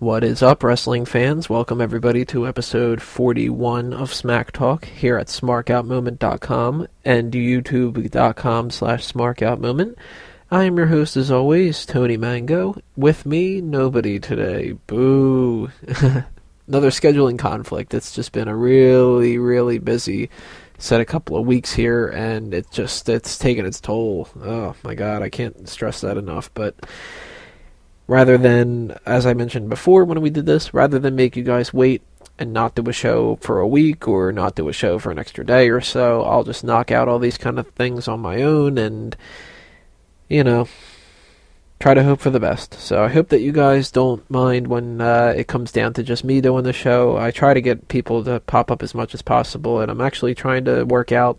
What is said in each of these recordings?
What is up, wrestling fans? Welcome everybody to episode 41 of Smack Talk here at smarkoutmoment.com and youtube.com/smarkoutmoment. I am your host, as always, Tony Mango. With me, nobody today. Boo. Another scheduling conflict. It's just been a really busy set a couple of weeks here, and it's taken its toll. Oh my god, I can't stress that enough, but rather than, as I mentioned before when we did this, rather than make you guys wait and not do a show for a week or not do a show for an extra day or so, I'll just knock out all these kind of things on my own and, try to hope for the best. So I hope that you guys don't mind when it comes down to just me doing the show. I try to get people to pop up as much as possible, and I'm actually trying to work out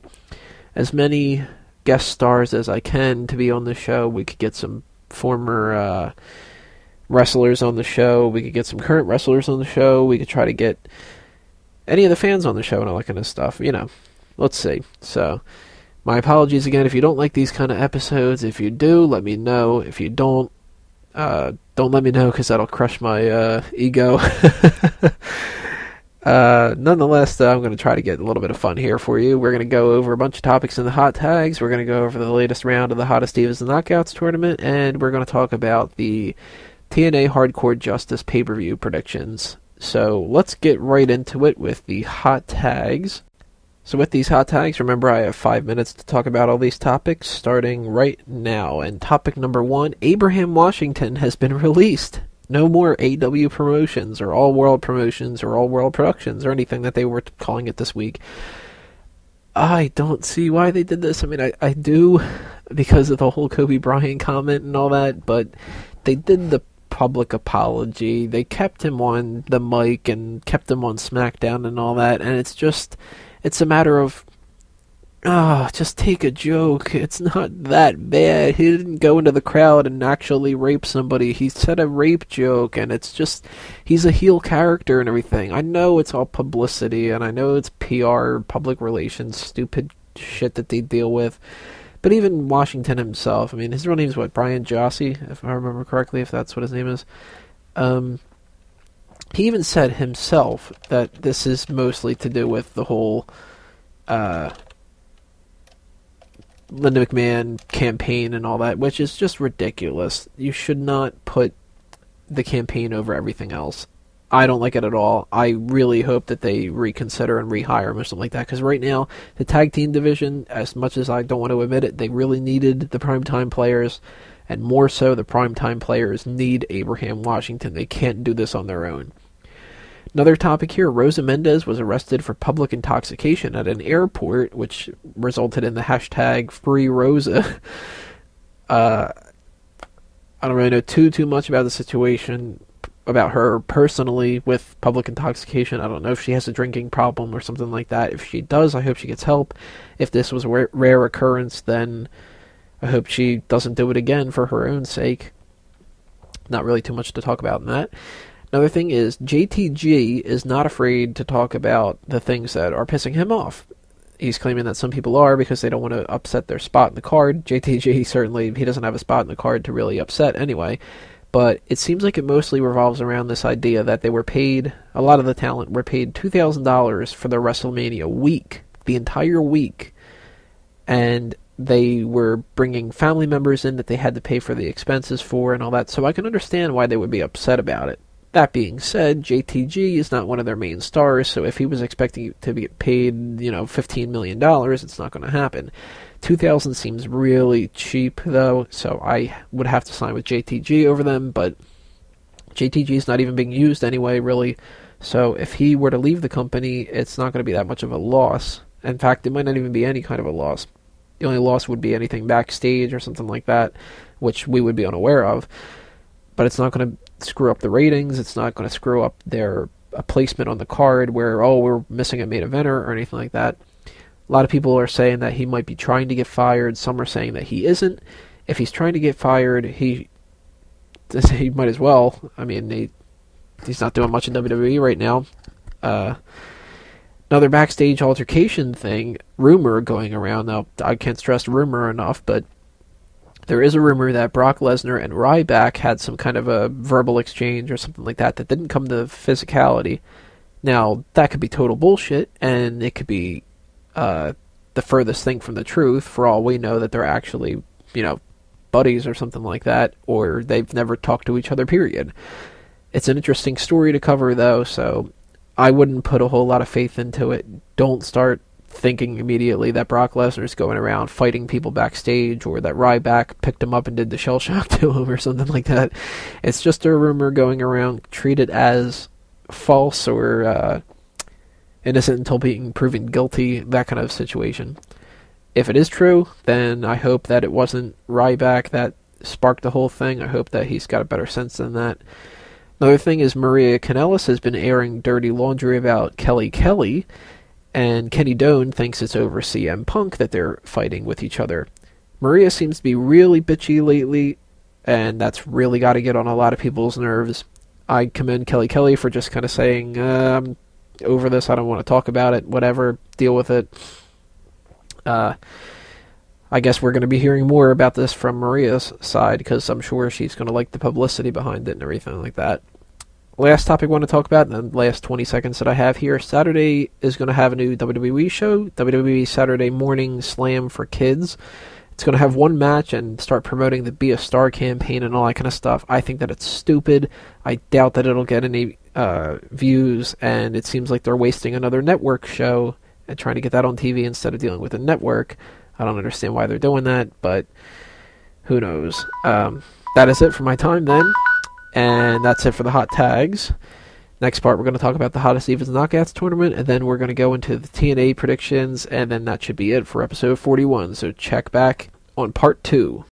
as many guest stars as I can to be on the show. We could get some former wrestlers on the show. We could get some current wrestlers on the show. We could try to get any of the fans on the show and all that kind of stuff. Let's see. So, my apologies again if you don't like these kind of episodes. If you do, let me know. If you don't let me know because that'll crush my ego. Nonetheless, I'm going to try to get a little bit of fun here for you. We're going to go over a bunch of topics in the hot tags. We're going to go over the latest round of the Hottest Divas and Knockouts tournament, and we're going to talk about the TNA Hardcore Justice pay-per-view predictions. So let's get right into it with the hot tags. So with these hot tags, remember I have 5 minutes to talk about all these topics, starting right now. And topic number 1, Abraham Washington has been released. No more AW promotions, or All World promotions, or All World Productions, or anything that they were calling it this week. I don't see why they did this. I mean, I do, because of the whole Kobe Bryant comment and all that, but they did the public apology. They kept him on the mic and kept him on SmackDown and all that, and it's a matter of, just take a joke. It's not that bad. He didn't go into the crowd and actually rape somebody. He said a rape joke, and it's just, he's a heel character and everything. I know it's all publicity, and I know it's PR, public relations, stupid shit that they deal with. But even Washington himself, I mean, his real name is what, Brian Jossie, if I remember correctly, if that's what his name is. He even said himself that this is mostly to do with the whole Linda McMahon campaign and all that, which is just ridiculous. You should not put the campaign over everything else. I don't like it at all. I really hope that they reconsider and rehire him or something like that, because right now, the tag team division, as much as I don't want to admit it, they really needed the primetime players, and more so, the primetime players need Abraham Washington. They can't do this on their own. Another topic here, Rosa Mendes was arrested for public intoxication at an airport, which resulted in the hashtag #FreeRosa. I don't really know too much about the situation, about her personally with public intoxication. I don't know if she has a drinking problem or something like that. If she does, I hope she gets help. If this was a rare occurrence, then I hope she doesn't do it again for her own sake. Not really too much to talk about in that. Another thing is, JTG is not afraid to talk about the things that are pissing him off. He's claiming that some people are because they don't want to upset their spot in the card. JTG, certainly, he doesn't have a spot in the card to really upset anyway. But it seems like it mostly revolves around this idea that they were paid, a lot of the talent were paid $2,000 for their WrestleMania week, the entire week. And they were bringing family members in that they had to pay for the expenses for and all that. So I can understand why they would be upset about it. That being said, JTG is not one of their main stars, so if he was expecting to be paid, $15 million, it's not going to happen. $2,000 seems really cheap, though, so I would have to sign with JTG over them, but JTG is not even being used anyway, really, so if he were to leave the company, it's not going to be that much of a loss. In fact, it might not even be any kind of a loss. The only loss would be anything backstage or something like that, which we would be unaware of, but it's not going to screw up the ratings. It's not going to screw up their placement on the card where, we're missing a main eventer or anything like that. A lot of people are saying that he might be trying to get fired. Some are saying that he isn't. If he's trying to get fired, he might as well. I mean, he's not doing much in WWE right now. Another backstage altercation thing, rumor going around. Now, I can't stress rumor enough, but There is a rumor that Brock Lesnar and Ryback had some kind of a verbal exchange or something like that that didn't come to physicality. Now, that could be total bullshit, and it could be the furthest thing from the truth. For all we know, that they're actually, buddies or something like that, or they've never talked to each other, period. It's an interesting story to cover, though, so I wouldn't put a whole lot of faith into it. Don't start thinking immediately that Brock Lesnar's going around fighting people backstage, or that Ryback picked him up and did the shell shock to him or something like that. It's just a rumor going around. Treat it as false or innocent until being proven guilty, that kind of situation. If it is true, then I hope that it wasn't Ryback that sparked the whole thing. I hope that he's got a better sense than that. Another thing is Maria Kanellis has been airing dirty laundry about Kelly, and Kenny Doane thinks it's over CM Punk that they're fighting with each other. Maria seems to be really bitchy lately, and that's really got to get on a lot of people's nerves. I commend Kelly for just kind of saying, I'm over this, I don't want to talk about it, whatever, deal with it. I guess we're going to be hearing more about this from Maria's side, because I'm sure she's going to like the publicity behind it and everything like that. Last topic I want to talk about, in the last 20 seconds that I have here, Saturday is going to have a new WWE show, WWE Saturday Morning Slam for kids. It's going to have one match and start promoting the Be a Star campaign and all that kind of stuff. I think that it's stupid. I doubt that it'll get any views, and it seems like they're wasting another network show and trying to get that on TV instead of dealing with a network. I don't understand why they're doing that, but who knows. That is it for my time then, and that's it for the hot tags. Next part, we're going to talk about the Hottest Divas Knockouts tournament, and then we're going to go into the TNA predictions, and then that should be it for episode 41. So check back on part 2.